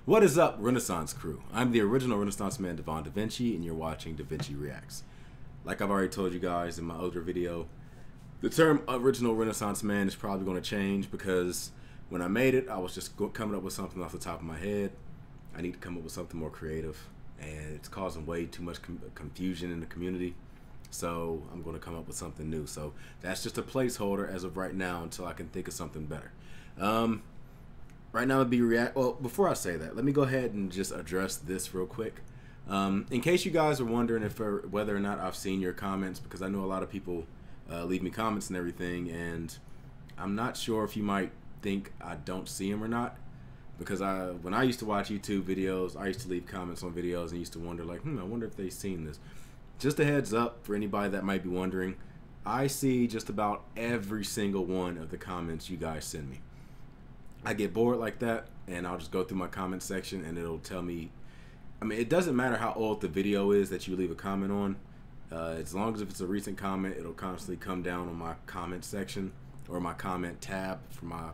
What is up, Renaissance crew? I'm the original Renaissance man, Devon DaVinci, and you're watching DaVinci Reacts. Like I've already told you guys in my older video, the term original Renaissance man is probably going to change because when I made it, I was just coming up with something off the top of my head. I need to come up with something more creative, and it's causing way too much confusion in the community. So I'm going to come up with something new. So that's just a placeholder as of right now until I can think of something better. Right now, well, before I say that, let me go ahead and just address this real quick. In case you guys are wondering whether or not I've seen your comments, because I know a lot of people leave me comments and everything, and I'm not sure if you might think I don't see them or not. Because when I used to watch YouTube videos, I used to leave comments on videos and used to wonder, like, I wonder if they've seen this. Just a heads up for anybody that might be wondering, I see just about every single one of the comments you guys send me. I get bored like that, and I'll just go through my comment section, and it'll tell me. I mean, it doesn't matter how old the video is that you leave a comment on. As long as if it's a recent comment, it'll constantly come down on my comment section or my comment tab for my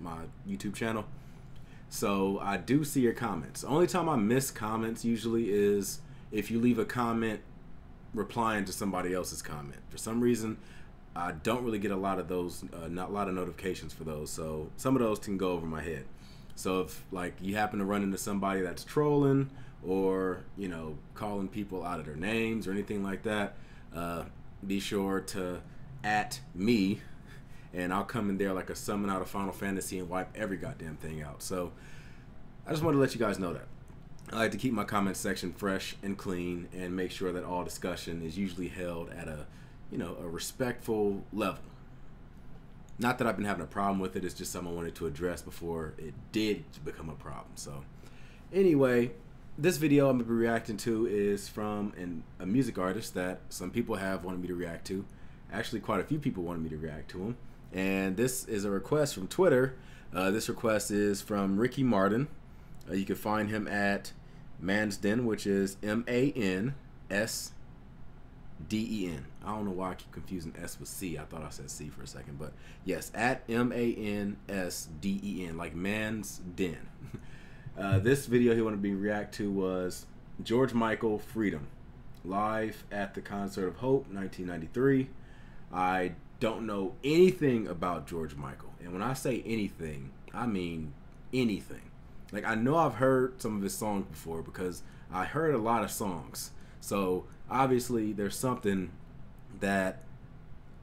my YouTube channel. So I do see your comments. The only time I miss comments usually is if you leave a comment replying to somebody else's comment. For some reason, I don't really get a lot of those, not a lot of notifications for those. So some of those can go over my head. So if like you happen to run into somebody that's trolling or, you know, calling people out of their names or anything like that, be sure to @ me, and I'll come in there like a summon out of Final Fantasy and wipe every goddamn thing out. So I just wanted to let you guys know that. I like to keep my comment section fresh and clean and make sure that all discussion is usually held at a respectful level. Not that I've been having a problem with it, it's just something I wanted to address before it did become a problem. So anyway, this video I'm going to be reacting to is from a music artist that some people have wanted me to react to. Actually, quite a few people wanted me to react to him. And this is a request from Twitter. This request is from Ricky Martin. You can find him at Mansden, which is MANSDEN. I don't know why I keep confusing S with C. I thought I said C for a second, but yes, at MANSDEN, like Man's Den. This video he wanted me to react to was George Michael, Freedom, live at the Concert of Hope, 1993. I don't know anything about George Michael, and when I say anything, I mean anything. Like, I know I've heard some of his songs before because I heard a lot of songs. So obviously there's something that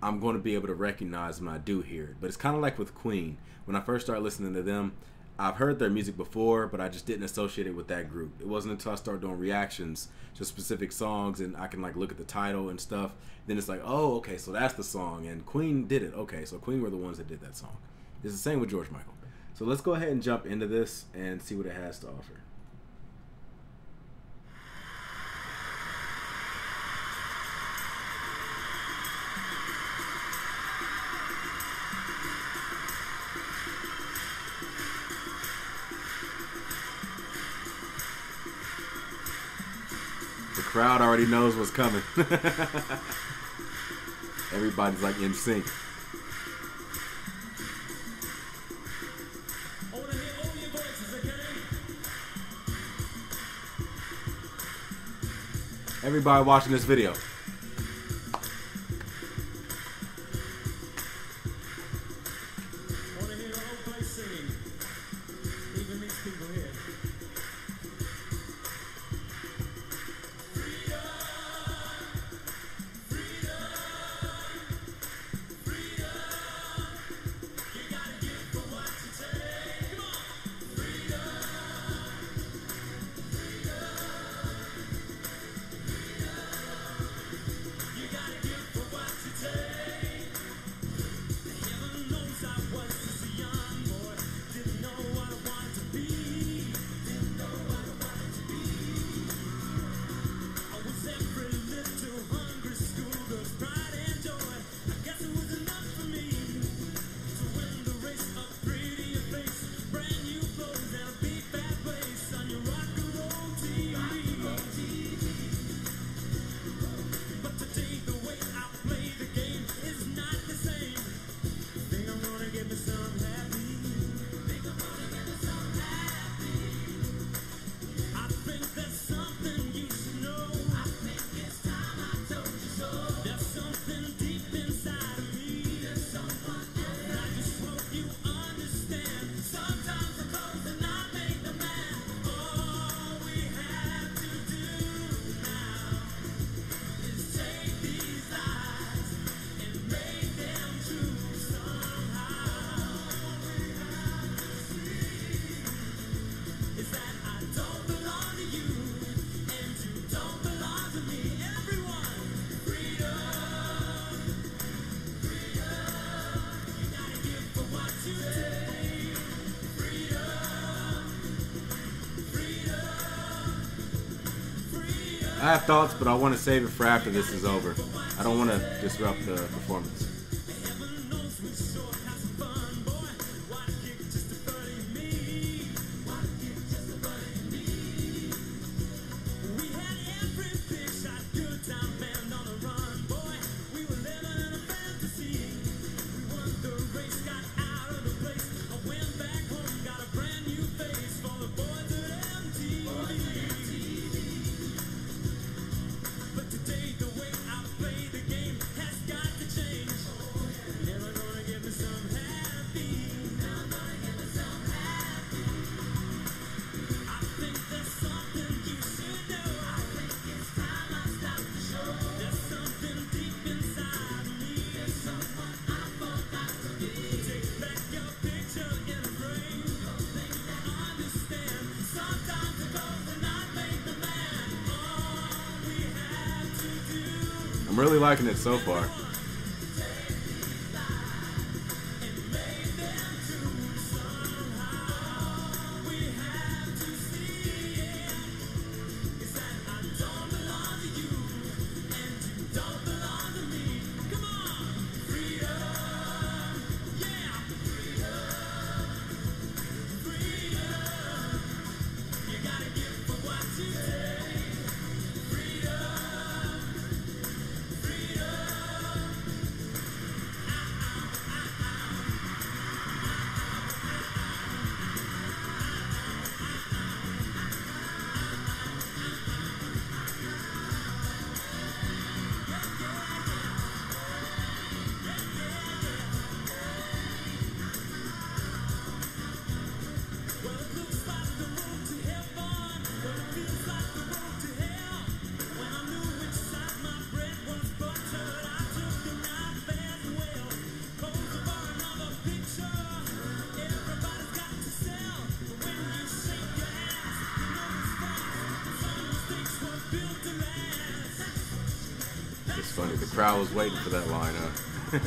I'm going to be able to recognize when I do hear it. But it's kind of like with Queen. When I first started listening to them, I've heard their music before, but I just didn't associate it with that group. It wasn't until I started doing reactions to specific songs and I can like look at the title and stuff. Then it's like, oh, okay, so that's the song. And Queen did it. Okay, so Queen were the ones that did that song. It's the same with George Michael. So let's go ahead and jump into this and see what it has to offer. The crowd already knows what's coming. Everybody's like in sync. Everybody watching this video. Want to hear a whole place singing, even these people here. Freedom, freedom, freedom. You gotta give for what you take. Come on, freedom, freedom, freedom. I have thoughts, but I want to save it for after this is over. I don't want to disrupt the performance. I'm really liking it so far. It's funny, the crowd was waiting for that line, huh?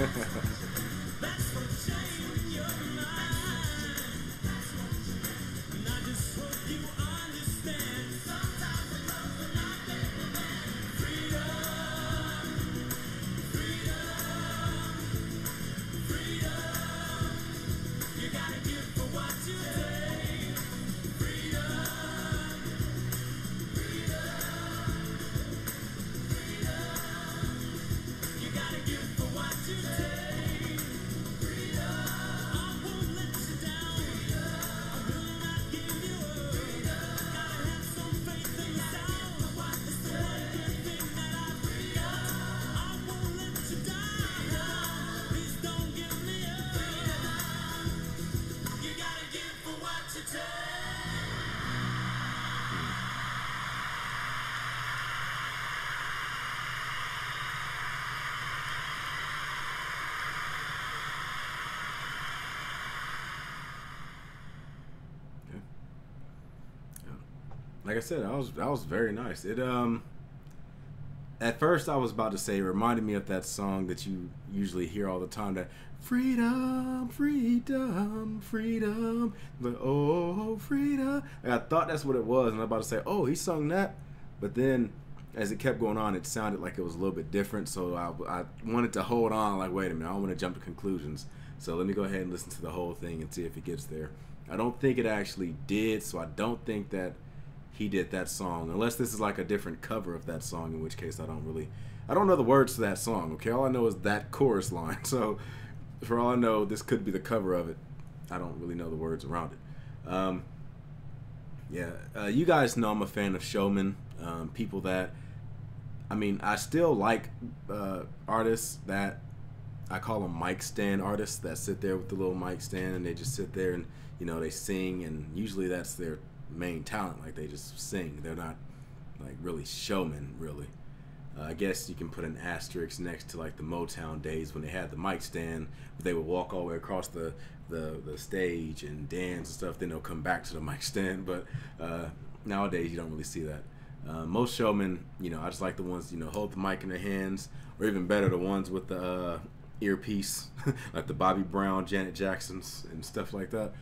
Like I said, that was very nice. It at first I was about to say it reminded me of that song that you usually hear all the time, that freedom, freedom, freedom, but oh freedom. And I thought that's what it was, and I was about to say, oh, he sung that, but then as it kept going on, it sounded like it was a little bit different. So I wanted to hold on, like, wait a minute, I don't want to jump to conclusions. So let me go ahead and listen to the whole thing and see if it gets there. I don't think it actually did, so I don't think that he did that song, unless this is like a different cover of that song, in which case I don't know the words to that song, okay? All I know is that chorus line. So for all I know, this could be the cover of it. I don't really know the words around it. You guys know I'm a fan of showmen, people that, I mean, I still like artists that, I call them mic stand artists, that sit there with the little mic stand and they just sit there and, you know, they sing, and usually that's their main talent. Like, they just sing. They're not like really showmen, really. I guess you can put an asterisk next to like the Motown days when they had the mic stand. They would walk all the way across the stage and dance and stuff. Then they'll come back to the mic stand. But nowadays you don't really see that. Most showmen, you know, I just like the ones, you know, hold the mic in their hands, or even better, the ones with the earpiece, like the Bobby Brown, Janet Jacksons, and stuff like that.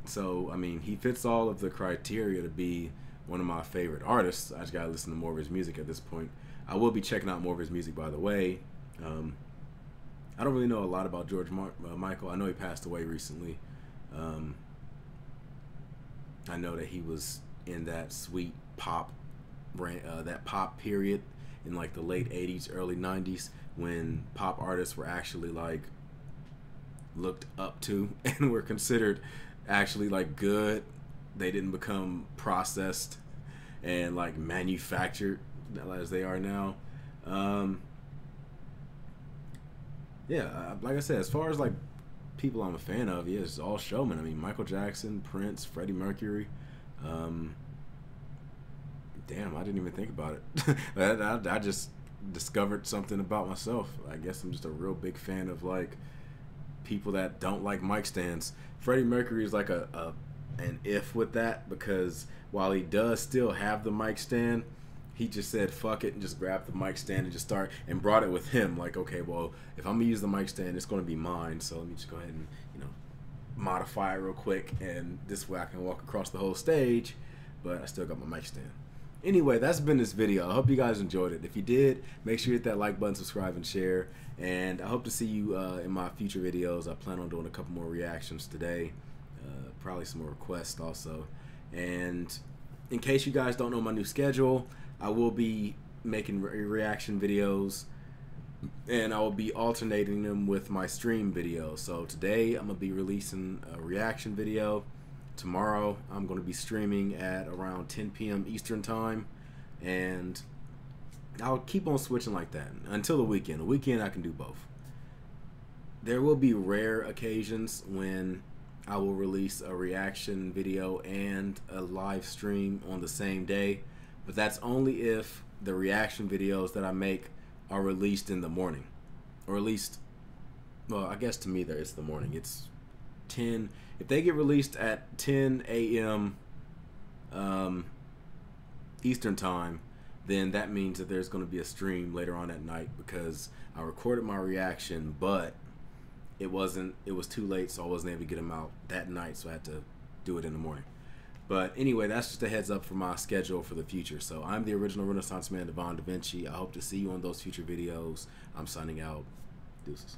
So, I mean, he fits all of the criteria to be one of my favorite artists. I just gotta listen to more of his music at this point. I will be checking out more of his music, by the way. I don't really know a lot about George Michael. I know he passed away recently. I know that he was in that sweet pop, that pop period in like the late 80s, early 90s, when pop artists were actually like looked up to and were considered actually like good. They didn't become processed and like manufactured as they are now. Yeah, like I said, as far as like people I'm a fan of, yeah, it's all showmen. I mean, Michael Jackson, Prince, Freddie Mercury. Damn, I didn't even think about it. I just discovered something about myself. I guess I'm just a real big fan of like people that don't like mic stands. Freddie Mercury is like an if with that, because while he does still have the mic stand, he just said fuck it and just grabbed the mic stand and just brought it with him. Like, okay, well, if I'm gonna use the mic stand, it's gonna be mine, so let me just go ahead and, you know, modify it real quick, and this way I can walk across the whole stage, but I still got my mic stand. Anyway, that's been this video. I hope you guys enjoyed it. If you did, make sure you hit that like button, subscribe, and share. And I hope to see you in my future videos. I plan on doing a couple more reactions today. Probably some more requests also. And in case you guys don't know my new schedule, I will be making reaction videos, and I will be alternating them with my stream videos. So today I'm going to be releasing a reaction video. Tomorrow I'm going to be streaming at around 10 p.m. Eastern time, and I'll keep on switching like that until the weekend. The weekend I can do both. There will be rare occasions when I will release a reaction video and a live stream on the same day, but that's only if the reaction videos that I make are released in the morning, or at least, well, I guess to me there it's the morning. It's 10. If they get released at 10 a.m. Eastern time, then that means that there's going to be a stream later on at night, because I recorded my reaction, but it was too late, so I wasn't able to get them out that night, so I had to do it in the morning. But anyway, that's just a heads up for my schedule for the future. So I'm the original Renaissance man, Devon DaVinci. I hope to see you on those future videos. I'm signing out. Deuces.